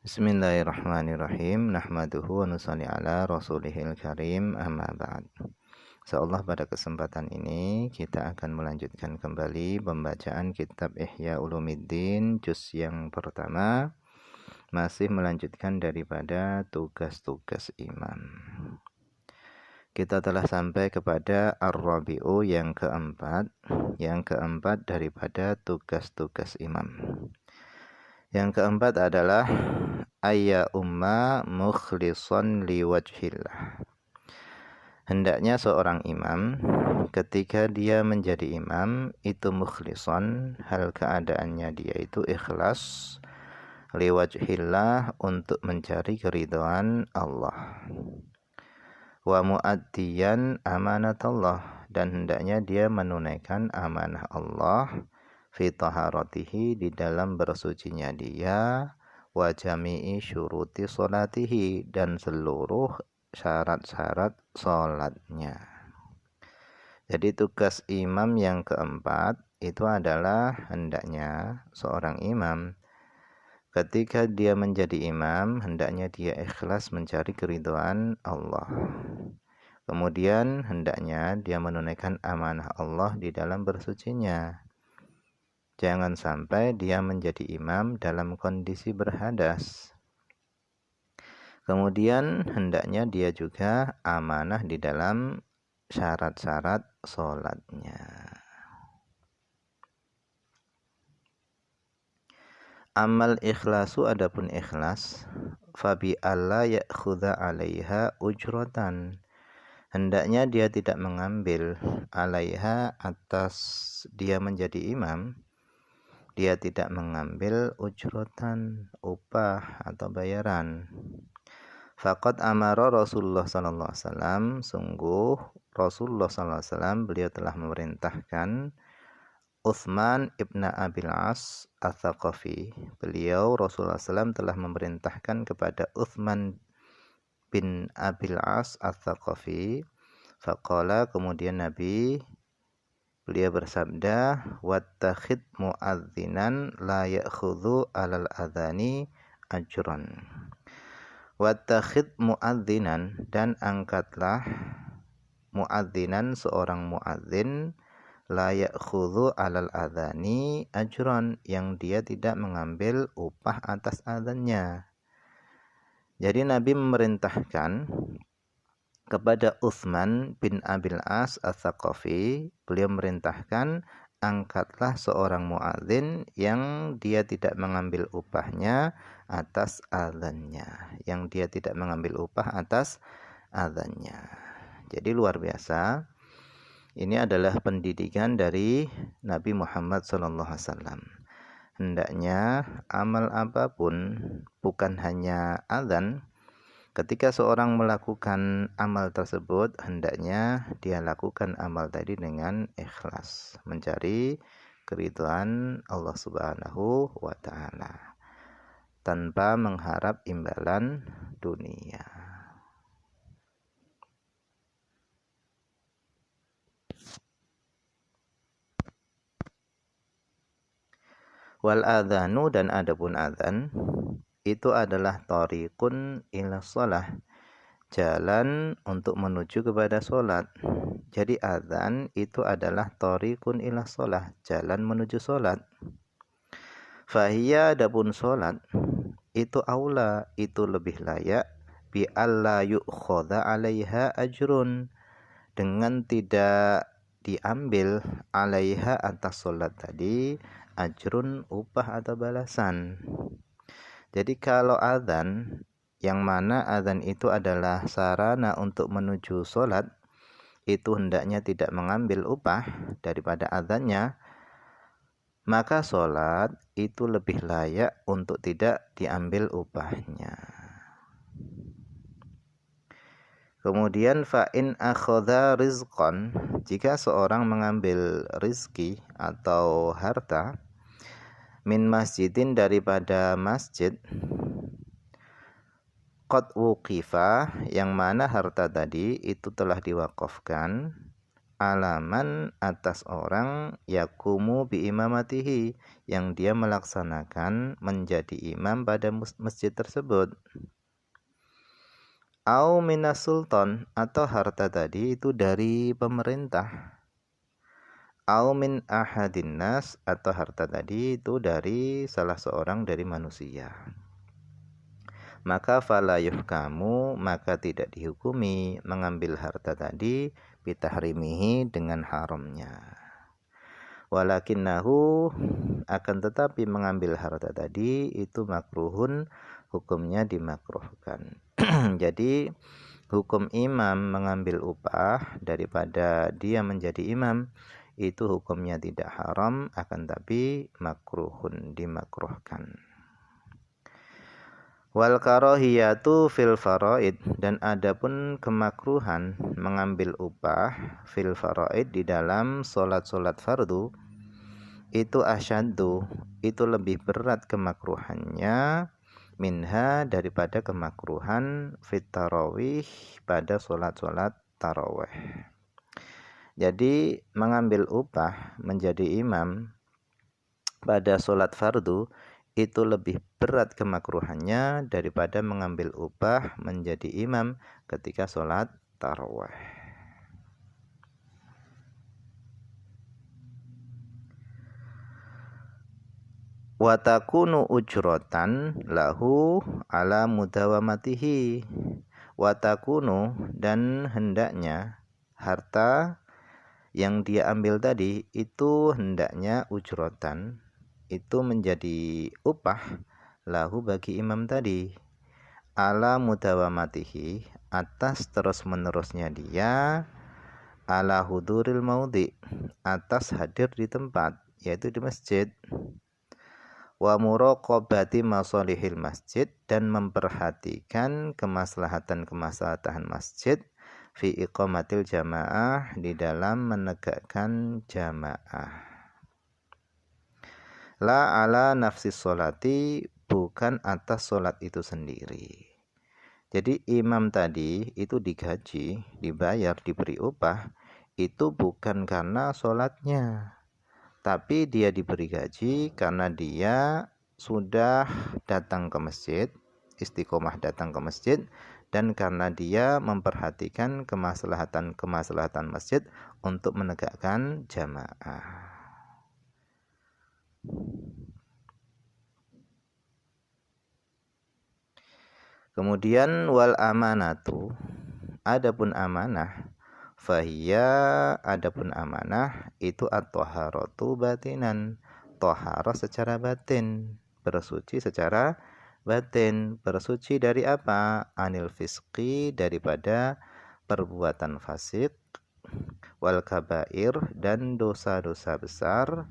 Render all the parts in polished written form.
Bismillahirrahmanirrahim. Nahmaduhu wa nusalli ala rasulihil karim, amma ba'd. Insyaallah pada kesempatan ini kita akan melanjutkan kembali pembacaan kitab Ihya Ulumuddin juz yang pertama, masih melanjutkan daripada tugas-tugas imam. Kita telah sampai kepada Ar-Rabi'u yang keempat daripada tugas-tugas imam. Yang keempat adalah ayya umma mukhlishon liwajhillah. Hendaknya seorang imam ketika dia menjadi imam itu mukhlishon, hal keadaannya dia itu ikhlas liwajhillah, untuk mencari keridhaan Allah. Wa muaddiyan amanatallah, dan hendaknya dia menunaikan amanah Allah fi taharatihi, di dalam bersucinya dia, wa jami'i syuruti sholatihi, dan seluruh syarat-syarat sholatnya. Jadi tugas imam yang keempat itu adalah hendaknya seorang imam ketika dia menjadi imam, hendaknya dia ikhlas mencari keridhaan Allah. Kemudian hendaknya dia menunaikan amanah Allah di dalam bersucinya. Jangan sampai dia menjadi imam dalam kondisi berhadas. Kemudian hendaknya dia juga amanah di dalam syarat-syarat sholatnya. Amal ikhlasu, adapun ikhlas, fabi alla ya'khudha 'alaiha ujratan. Hendaknya dia tidak mengambil 'alaiha, atas dia menjadi imam, dia tidak mengambil ujratan, upah atau bayaran. Faqad amara Rasulullah sallallahu alaihi wasallam, sungguh Rasulullah sallallahu alaihi wasallam beliau telah memerintahkan Utsman ibn Abil As Ats-Tsaqafi. Beliau Rasulullah SAW telah memerintahkan kepada Utsman bin Abil As Ats-Tsaqafi. Faqala, kemudian beliau bersabda, wattakhid muadzinan la ya'khudhu 'alal adzani ajran. Wattakhid muadzinan, dan angkatlah muadzinan, seorang muadzin, la ya'khudhu 'alal adzani ajran, yang dia tidak mengambil upah atas adzannya. Jadi Nabi memerintahkan kepada Utsman bin Abil As Ats-Tsaqafi, beliau memerintahkan angkatlah seorang muadzin yang dia tidak mengambil upahnya atas adzannya, yang dia tidak mengambil upah atas adzannya. Jadi luar biasa. Ini adalah pendidikan dari Nabi Muhammad SAW. Hendaknya amal apapun, bukan hanya adzan, ketika seorang melakukan amal tersebut, hendaknya dia lakukan amal tadi dengan ikhlas, mencari keridhaan Allah Subhanahu wa Ta'ala, tanpa mengharap imbalan dunia. Wal adzanu, dan adapun adzan itu adalah thariqun ila shalah, jalan untuk menuju kepada salat. Jadi adzan itu adalah thariqun ila shalah, jalan menuju salat. Fahiya, adapun salat itu aula, itu lebih layak, bi alla yu'khadha 'alaiha ajrun, dengan tidak diambil 'alaiha, atas salat tadi, ajrun, upah atau balasan. Jadi kalau adzan, yang mana adzan itu adalah sarana untuk menuju salat, itu hendaknya tidak mengambil upah daripada adzannya, maka salat itu lebih layak untuk tidak diambil upahnya. Kemudian fa'in akhadha rizqan, jika seorang mengambil rizki atau harta, min masjidin, daripada masjid, qad wuqifa, yang mana harta tadi itu telah diwakafkan, alaman atas orang yakumu bi imamatihi yang dia melaksanakan menjadi imam pada masjid tersebut. Au minas sultan, atau harta tadi itu dari pemerintah. Au min ahadin nas, atau harta tadi itu dari salah seorang dari manusia. Maka fala yuhkamu, maka tidak dihukumi mengambil harta tadi bitahrimihi, dengan haramnya. Walakinnahu, akan tetapi mengambil harta tadi itu makruhun, hukumnya dimakruhkan. Jadi hukum imam mengambil upah daripada dia menjadi imam itu hukumnya tidak haram, akan tapi makruhun, dimakruhkan. Wal karahiyatu fil faraid, dan adapun kemakruhan mengambil upah fil faraid di dalam solat-solat fardu itu asyaddu, itu lebih berat kemakruhannya minha, daripada kemakruhan fit tarawih, pada solat-solat tarawih. Jadi mengambil upah menjadi imam pada solat fardu itu lebih berat kemakruhannya daripada mengambil upah menjadi imam ketika solat tarawih. Watakunu ujrotan lahu ala mudawamatihi. Watakunu, dan hendaknya harta yang dia ambil tadi itu hendaknya ujrotan, itu menjadi upah lahu bagi imam tadi, ala mudawamatihi, atas terus menerusnya dia, ala huduril maudi, atas hadir di tempat, yaitu di masjid, wa muraqabati masalihil masjid, dan memperhatikan kemaslahatan masjid, fi iqamatil jamaah, di dalam menegakkan jamaah. La ala nafsis sholati, bukan atas solat itu sendiri. Jadi imam tadi itu digaji, dibayar, diberi upah, itu bukan karena solatnya, tapi dia diberi gaji karena dia sudah datang ke masjid, istiqomah datang ke masjid, dan karena dia memperhatikan kemaslahatan masjid untuk menegakkan jamaah. Kemudian wal amanatu, adapun amanah, fahiya, adapun amanah itu at-thaharatu batinan, thaharah secara batin, bersuci secara batin. Bersuci dari apa? Anil fisqi, daripada perbuatan fasik, wal kabair, dan dosa-dosa besar,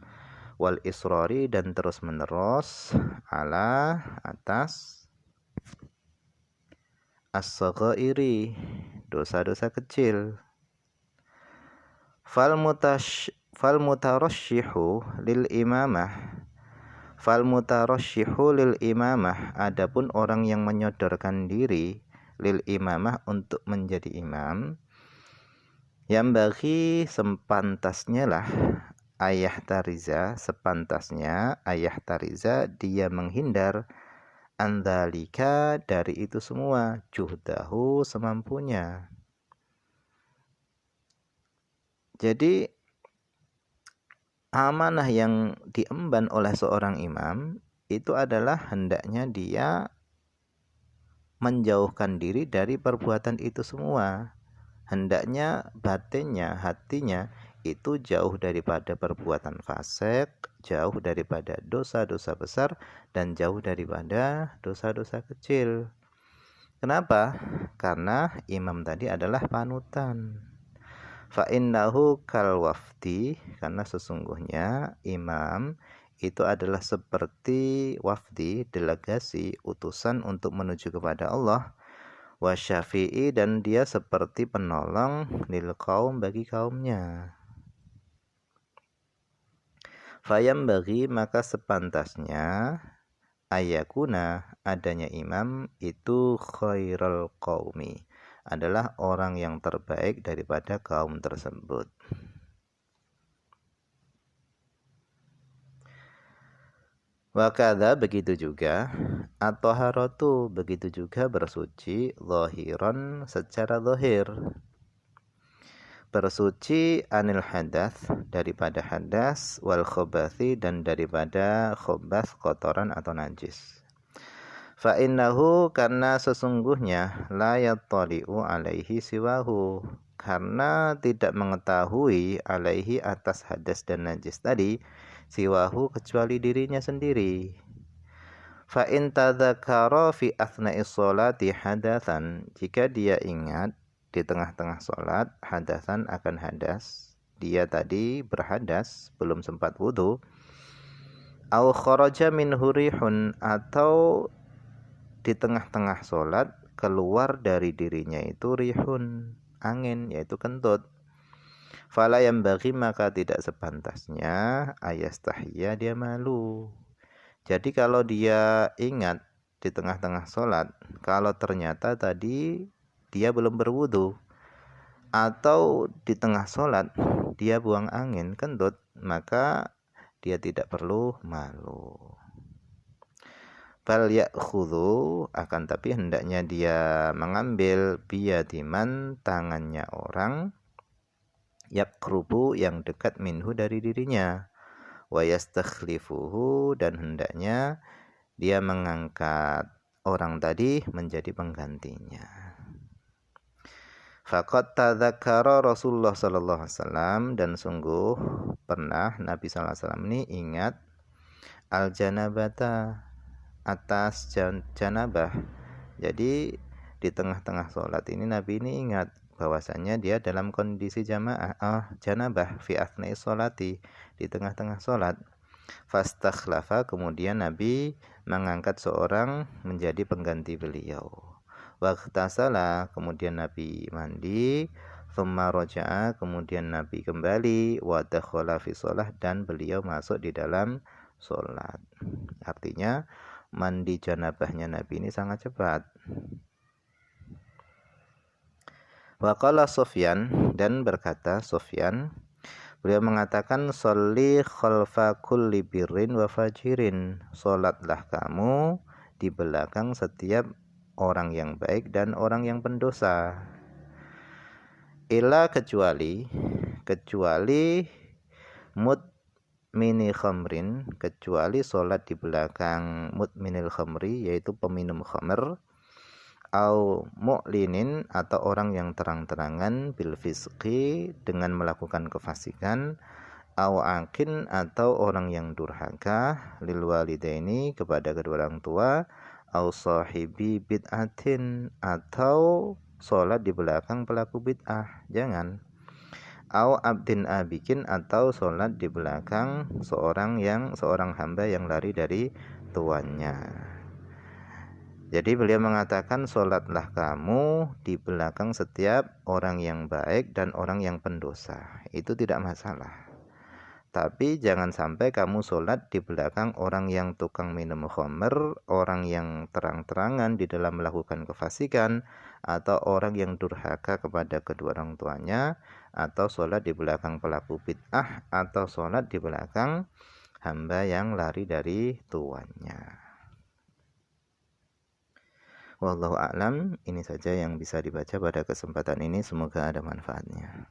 wal israri, dan terus menerus, ala, atas, as-saghairi, dosa-dosa kecil. Fal mutarasyihu lil imamah, adapun orang yang menyodorkan diri lil imamah, untuk menjadi imam, yang bagi sepantasnya dia menghindar andalika, dari itu semua, juhdahu, semampunya. Jadi amanah yang diemban oleh seorang imam itu adalah hendaknya dia menjauhkan diri dari perbuatan itu semua. Hendaknya batinnya, hatinya itu jauh daripada perbuatan fasik, jauh daripada dosa-dosa besar, dan jauh daripada dosa-dosa kecil. Kenapa? Karena imam tadi adalah panutan. Fa innahu kal wafdi, karena sesungguhnya imam itu adalah seperti wafdi, delegasi, utusan untuk menuju kepada Allah, wa syafi'i, dan dia seperti penolong lil kaum, bagi kaumnya. Fayam bagi, maka sepantasnya, ayakuna, adanya imam itu khairal qaumi, adalah orang yang terbaik daripada kaum tersebut. Wakadha begitu juga, at-thaharatu begitu juga bersuci, zahiran secara zahir. Bersuci anil hadas daripada hadas, wal khobathi dan daripada khobas kotoran atau najis. Fa innahu karena sesungguhnya la yattali'u alaihi siwahu, karena tidak mengetahui alaihi atas hadas dan najis tadi siwahu kecuali dirinya sendiri. Fa in tadzakara fi athna'is sholati hadatsan, jika dia ingat di tengah-tengah sholat hadatsan akan hadas, dia tadi berhadas belum sempat wudu, au kharaja minhu rihun, atau di tengah-tengah sholat keluar dari dirinya itu rihun, angin, yaitu kentut. Fala yambaghi, maka tidak sepantasnya ayastahiyya, dia malu. Jadi kalau dia ingat di tengah-tengah sholat, kalau ternyata tadi dia belum berwudu, atau di tengah sholat dia buang angin, kentut, maka dia tidak perlu malu. Bal ya'khudhu, akan tapi hendaknya dia mengambil biyadiman, tangannya orang, yaqrubu, yang dekat minhu dari dirinya, wa yastakhlifuhu, dan hendaknya dia mengangkat orang tadi menjadi penggantinya. Faqad tadzakara Rasulullah sallallahu alaihi wasallam, dan sungguh pernah Nabi sallallahu alaihi wasallam ini ingat al-janabata, atas janabah. Jadi di tengah-tengah sholat ini Nabi ini ingat bahwasanya dia dalam kondisi janabah fi athnai sholati, di tengah-tengah sholat. Fastakhlafa, kemudian Nabi mengangkat seorang menjadi pengganti beliau. Waqtasala, kemudian Nabi mandi. Thumma roja'a, kemudian Nabi kembali. Wa dakhala fi sholah, dan beliau masuk di dalam sholat. Artinya mandi janabahnya Nabi ini sangat cepat. Waqala Sufyan, dan berkata Sufyan, beliau mengatakan, sholli khalfa kulli birrin wa fajirin, sholatlah kamu di belakang setiap orang yang baik dan orang yang pendosa. Ila, kecuali mudmini khamrin, kecuali sholat di belakang mudminil khamri, yaitu peminum khamr, au mu'linin, atau orang yang terang-terangan, bil fisqi, dengan melakukan kefasikan, au akin, atau orang yang durhaka, lil walidaini, kepada kedua orang tua, au sahibi bid'atin, atau sholat di belakang pelaku bid'ah, jangan. Au abdin abikin, atau sholat di belakang seorang hamba yang lari dari tuannya. Jadi beliau mengatakan, sholatlah kamu di belakang setiap orang yang baik dan orang yang pendosa, itu tidak masalah. Tapi jangan sampai kamu sholat di belakang orang yang tukang minum khamr, orang yang terang-terangan di dalam melakukan kefasikan, atau orang yang durhaka kepada kedua orang tuanya, atau sholat di belakang pelaku bid'ah, atau sholat di belakang hamba yang lari dari tuannya. Wallahu a'lam. Ini saja yang bisa dibaca pada kesempatan ini, semoga ada manfaatnya.